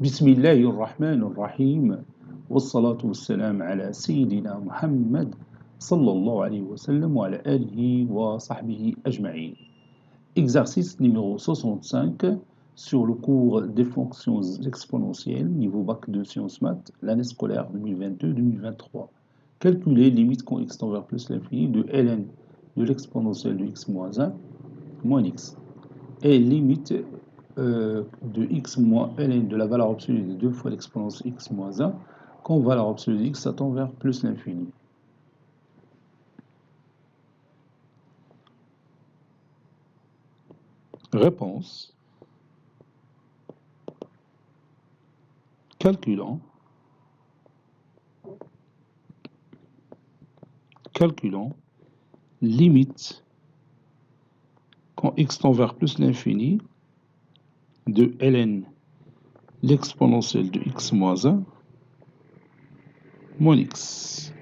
بسم الله الرحمن الرحيم والصلاة والسلام على سيدنا محمد صلى الله عليه وسلم وعلى آله وصحبه أجمعين. Exercice numéro 65 sur le cours des fonctions exponentielles, niveau bac de sciences maths, l'année scolaire 2022-2023. Calculer limite quand x tend vers plus l'infini de ln de l'exponentielle de x moins 1 moins x et limite de x moins ln de la valeur absolue de 2 fois l'exponence x moins 1 quand valeur absolue de x tend vers plus l'infini. Réponse. Calculant limite quand x tend vers plus l'infini de ln l'exponentielle de x moins 1 moins x.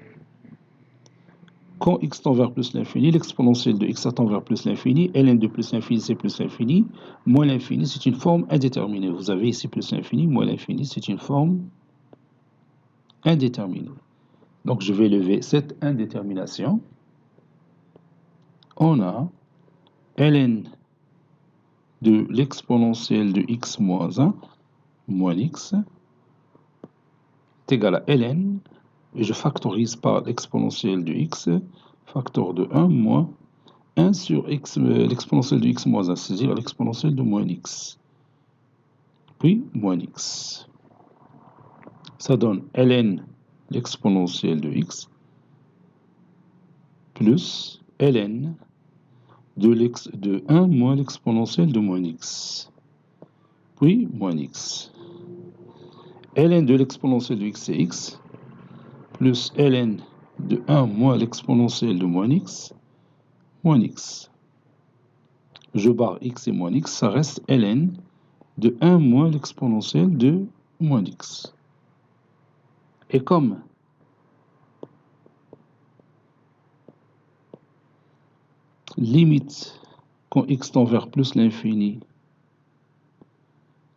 Quand x tend vers plus l'infini, l'exponentielle de x tend vers plus l'infini, ln de plus l'infini c'est plus l'infini, moins l'infini c'est une forme indéterminée. Vous avez ici plus l'infini, moins l'infini c'est une forme indéterminée. Donc je vais lever cette indétermination. On a ln de l'exponentielle de x moins 1 moins x est égal à ln, et je factorise par l'exponentielle de x, facteur de 1 moins 1 sur x, l'exponentielle de x moins 1, c'est-à-dire l'exponentielle de moins x, puis moins x. Ça donne ln l'exponentielle de x plus ln de 1 moins l'exponentielle de moins x, puis moins x. Ln de l'exponentielle de x c'est x, plus ln de 1 moins l'exponentielle de moins x, moins x. Je barre x et moins x, ça reste ln de 1 moins l'exponentielle de moins x. Et comme limite quand x tend vers plus l'infini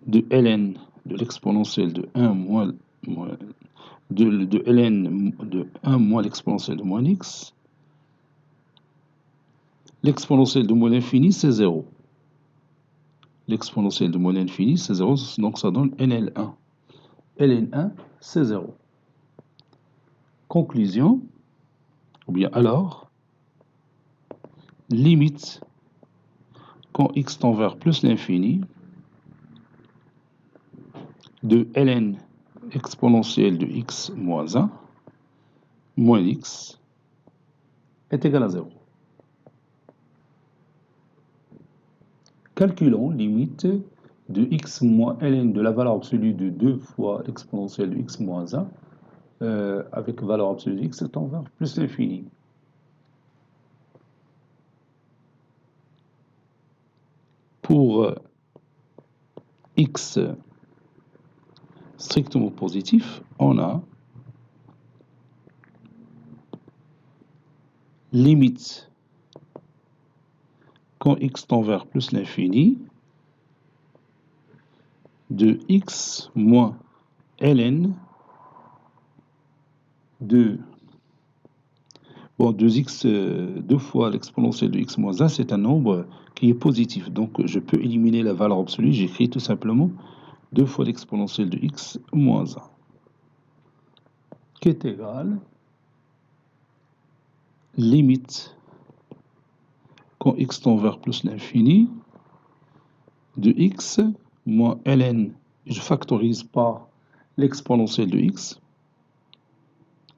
de ln de l'exponentielle de 1 moins de ln de 1 moins l'exponentielle de moins x, l'exponentielle de moins l'infini c'est 0. L'exponentielle de moins l'infini c'est 0, donc ça donne ln1. ln1 c'est 0. Conclusion, ou bien alors, limite quand x tend vers plus l'infini de ln exponentielle de x moins 1 moins x est égal à 0. Calculons limite de x moins ln de la valeur absolue de 2 fois l'exponentielle de x moins 1 avec valeur absolue de x tend vers plus l'infini. Pour x strictement positif, on a limite quand x tend vers plus l'infini de x moins ln de 2x, 2 fois l'exponentielle de x moins 1, c'est un nombre qui est positif. Donc je peux éliminer la valeur absolue, j'écris tout simplement 2 fois l'exponentielle de x moins 1, qui est égal limite quand x tend vers plus l'infini de x moins ln, je factorise par l'exponentielle de x,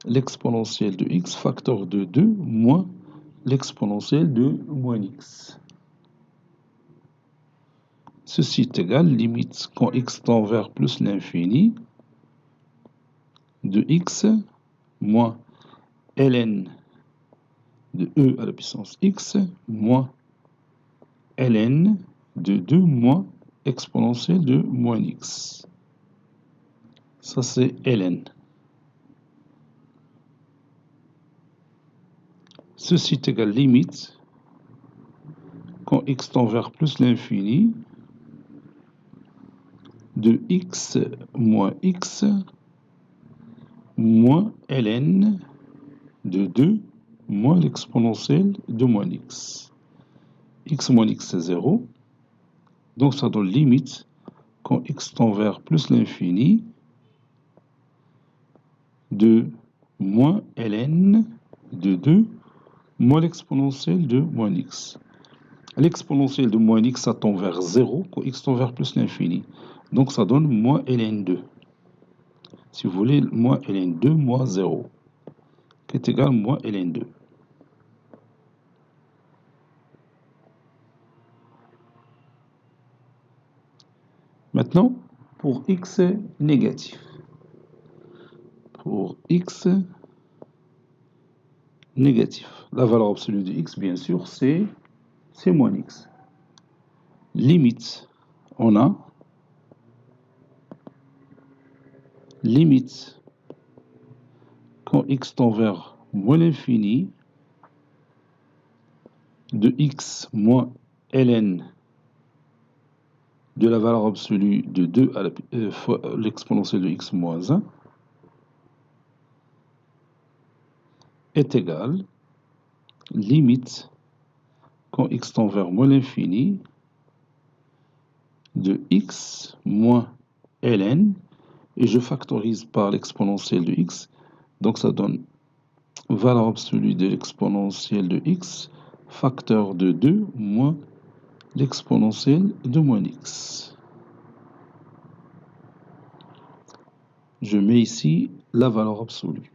l'exponentielle de x facteur de 2 moins l'exponentielle de moins x. Ceci est égal limite quand x tend vers plus l'infini de x moins ln de e à la puissance x moins ln de 2 moins exponentielle de moins x. Ça c'est ln. Ceci est égal limite quand x tend vers plus l'infini de x moins x moins ln de 2 moins l'exponentielle de moins x. X moins x, c'est 0. Donc, ça donne limite quand x tend vers plus l'infini de moins ln de 2 moins l'exponentielle de moins x. L'exponentielle de moins x, ça tend vers 0 quand x tend vers plus l'infini. Donc, ça donne moins ln2. Si vous voulez, moins ln2 moins 0, qui est égal à moins ln2. Maintenant, pour x négatif. Pour x négatif, la valeur absolue de x, bien sûr, c'est moins x. Limite, on a limite quand x tend vers moins l'infini de x moins ln de la valeur absolue de 2 à fois l'exponentielle de x moins 1 est égal limite quand x tend vers moins l'infini de x moins ln, et je factorise par l'exponentielle de x, donc ça donne valeur absolue de l'exponentielle de x facteur de 2 moins l'exponentielle de moins x. Je mets ici la valeur absolue.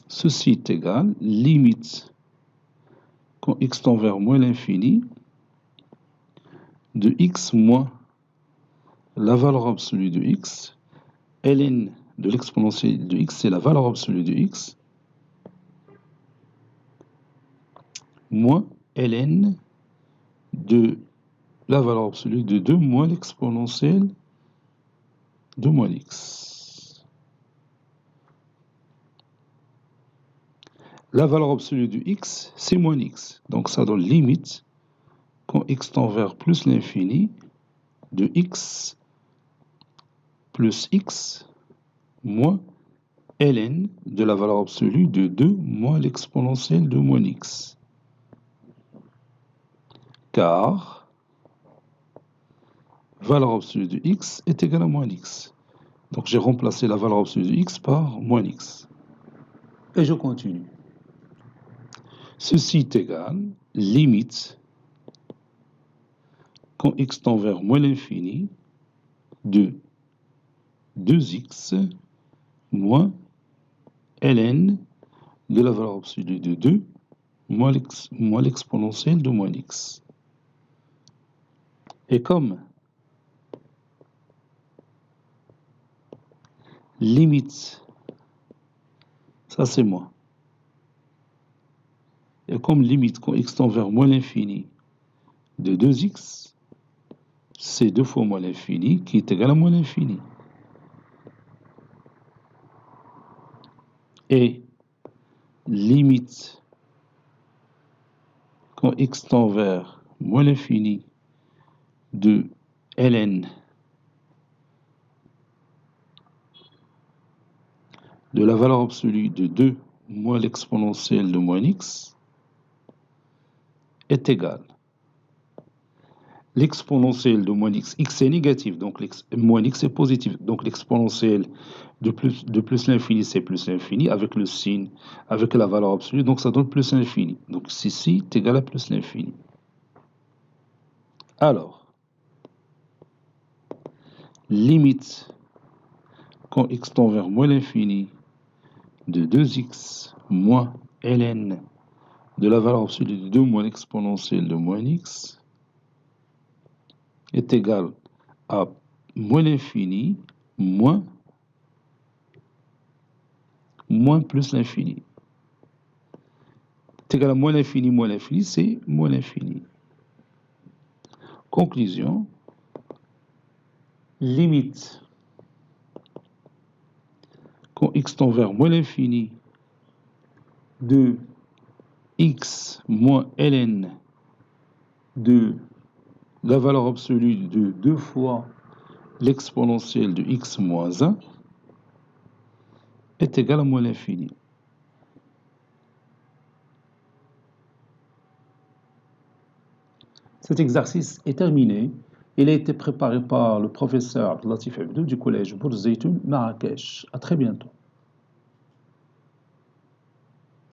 Ceci est égal, limite, quand x tend vers moins l'infini, de x moins la valeur absolue de x, ln de l'exponentielle de x, c'est la valeur absolue de x, moins ln de la valeur absolue de 2 moins l'exponentielle de moins x. La valeur absolue de x, c'est moins x. Donc ça donne limite, quand x tend vers plus l'infini, de x plus x moins ln de la valeur absolue de 2 moins l'exponentielle de moins x. Car valeur absolue de x est égale à moins x. Donc j'ai remplacé la valeur absolue de x par moins x. Et je continue. Ceci est égal, limite, quand x tend vers moins l'infini, de 2x moins ln de la valeur absolue de 2 moins l'exponentielle de moins x. Et comme limite, ça c'est moins. Et comme limite quand x tend vers moins l'infini de 2x, c'est 2 fois moins l'infini qui est égal à moins l'infini. Et limite quand x tend vers moins l'infini de ln de la valeur absolue de 2 moins l'exponentielle de moins x est égal. L'exponentielle de moins x, x est négatif, donc moins x est positif. Donc l'exponentielle de plus l'infini, c'est plus l'infini, avec le signe, avec la valeur absolue, donc ça donne plus l'infini. Donc ceci est égal à plus l'infini. Alors, limite, quand x tend vers moins l'infini, de 2x moins ln de la valeur absolue de 2 moins l'exponentielle de moins x est égal à moins l'infini moins plus l'infini. C'est égal à moins l'infini, c'est moins l'infini. Conclusion, limite, quand x tend vers moins l'infini, de x moins ln de la valeur absolue de 2 fois l'exponentielle de x moins 1 est égal à moins l'infini. Cet exercice est terminé. Il a été préparé par le professeur Abdelatif Abdou du collège Bourz Zeytoun, Marrakech. À très bientôt.